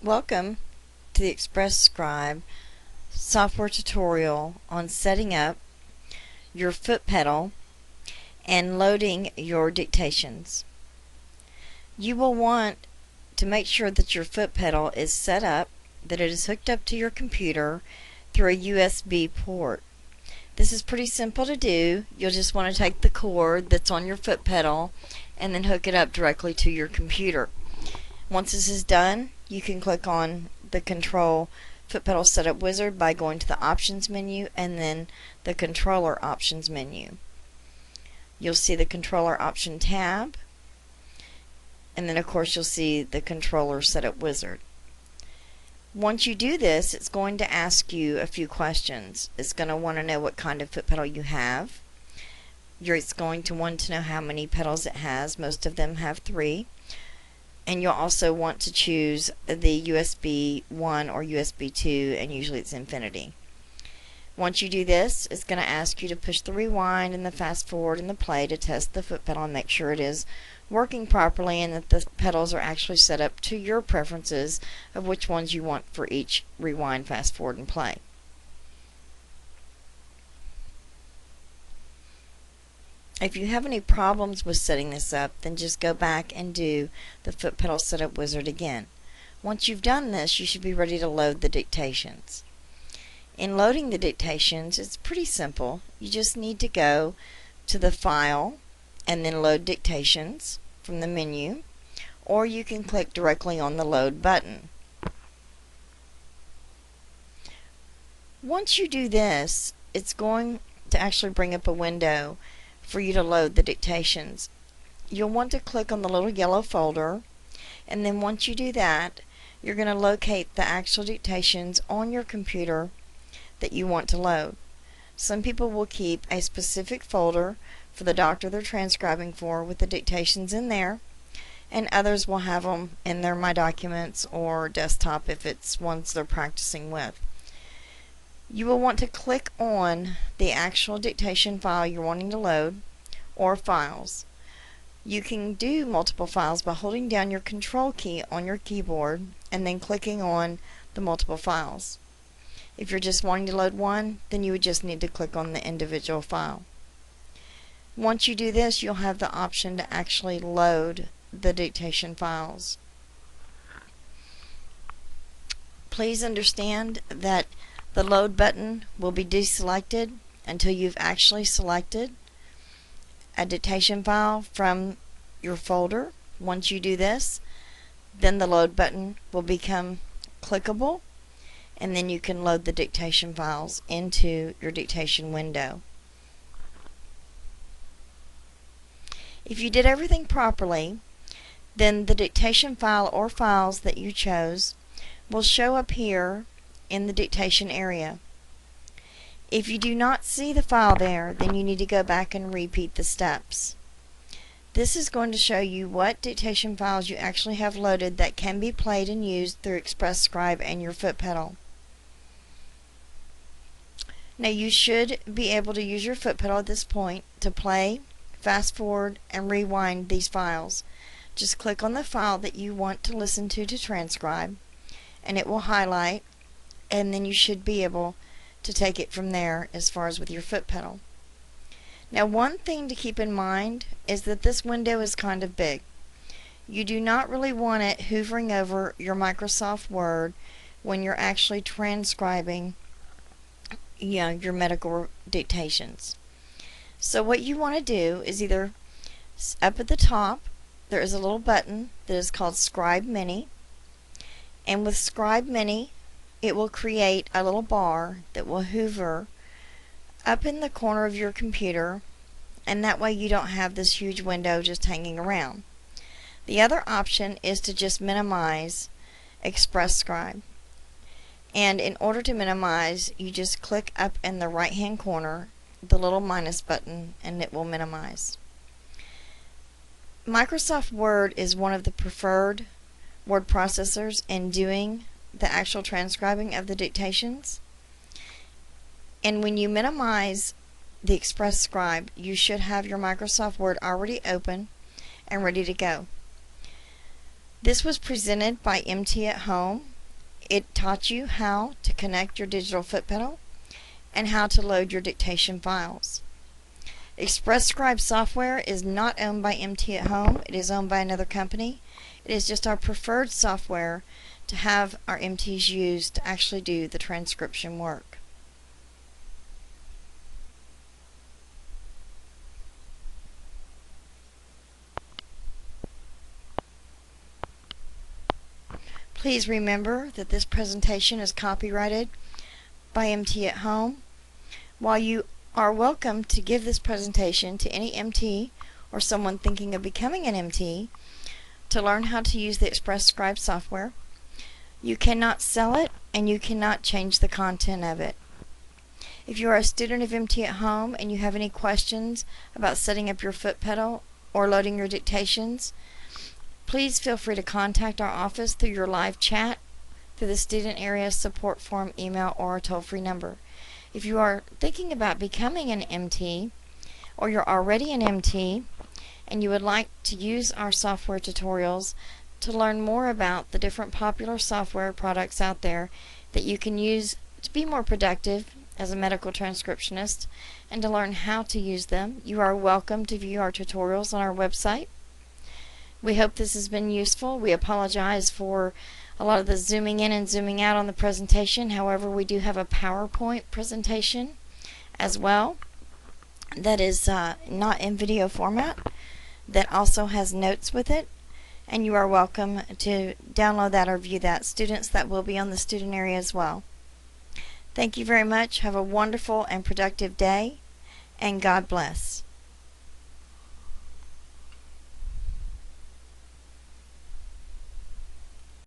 Welcome to the Express Scribe software tutorial on setting up your foot pedal and loading your dictations. You will want to make sure that your foot pedal is set up, that it is hooked up to your computer through a USB port. This is pretty simple to do. You'll just want to take the cord that's on your foot pedal and then hook it up directly to your computer. Once this is done, you can click on the Control Foot Pedal Setup Wizard by going to the Options menu and then the Controller Options menu. You'll see the Controller Option tab, and then of course you'll see the Controller Setup Wizard. Once you do this, it's going to ask you a few questions. It's going to want to know what kind of foot pedal you have. It's going to want to know how many pedals it has. Most of them have 3. And you'll also want to choose the USB 1 or USB 2, and usually it's infinity. Once you do this, it's going to ask you to push the rewind and the fast forward and the play to test the foot pedal and make sure it is working properly and that the pedals are actually set up to your preferences of which ones you want for each rewind, fast forward, and play. If you have any problems with setting this up, then just go back and do the Foot Pedal Setup Wizard again. Once you've done this, you should be ready to load the dictations. In loading the dictations, it's pretty simple. You just need to go to the File and then Load Dictations from the menu, or you can click directly on the Load button. Once you do this, it's going to actually bring up a window for you to load the dictations. You'll want to click on the little yellow folder, and then once you do that, you're going to locate the actual dictations on your computer that you want to load. Some people will keep a specific folder for the doctor they're transcribing for with the dictations in there, and others will have them in their My Documents or desktop if it's ones they're practicing with. You will want to click on the actual dictation file you're wanting to load, or files. You can do multiple files by holding down your Control key on your keyboard and then clicking on the multiple files. If you're just wanting to load one, then you would just need to click on the individual file. Once you do this, you'll have the option to actually load the dictation files. Please understand that the load button will be deselected until you've actually selected a dictation file from your folder. Once you do this, then the load button will become clickable, and then you can load the dictation files into your dictation window. If you did everything properly, then the dictation file or files that you chose will show up here in the dictation area. If you do not see the file there, then you need to go back and repeat the steps. This is going to show you what dictation files you actually have loaded that can be played and used through Express Scribe and your foot pedal. Now you should be able to use your foot pedal at this point to play, fast forward, and rewind these files. Just click on the file that you want to listen to transcribe, and it will highlight, and then you should be able to take it from there as far as with your foot pedal. Now, one thing to keep in mind is that this window is kind of big. You do not really want it hovering over your Microsoft Word when you're actually transcribing your medical dictations. So what you want to do is either up at the top there is a little button that is called Scribe Mini, and with Scribe Mini it will create a little bar that will hover up in the corner of your computer, and that way you don't have this huge window just hanging around. The other option is to just minimize Express Scribe, and in order to minimize, you just click up in the right hand corner the little minus button and it will minimize. Microsoft Word is one of the preferred word processors in doing the actual transcribing of the dictations, and when you minimize the Express Scribe, you should have your Microsoft Word already open and ready to go. This was presented by MTatHome. It taught you how to connect your digital foot pedal and how to load your dictation files. Express Scribe software is not owned by MTatHome. It is owned by another company. It is just our preferred software to have our MTs use to actually do the transcription work. Please remember that this presentation is copyrighted by MTatHome. While you are welcome to give this presentation to any MT or someone thinking of becoming an MT to learn how to use the Express Scribe software, you cannot sell it and you cannot change the content of it. If you are a student of MTatHome and you have any questions about setting up your foot pedal or loading your dictations, please feel free to contact our office through your live chat, through the Student Area Support Form email, or our toll-free number. If you are thinking about becoming an MT, or you're already an MT, and you would like to use our software tutorials to learn more about the different popular software products out there that you can use to be more productive as a medical transcriptionist and to learn how to use them, you are welcome to view our tutorials on our website. We hope this has been useful. We apologize for a lot of the zooming in and zooming out on the presentation. However, we do have a PowerPoint presentation as well that is not in video format, that also has notes with it, and you are welcome to download that or view that. Students, that will be on the student area as well. Thank you very much. Have a wonderful and productive day, and God bless.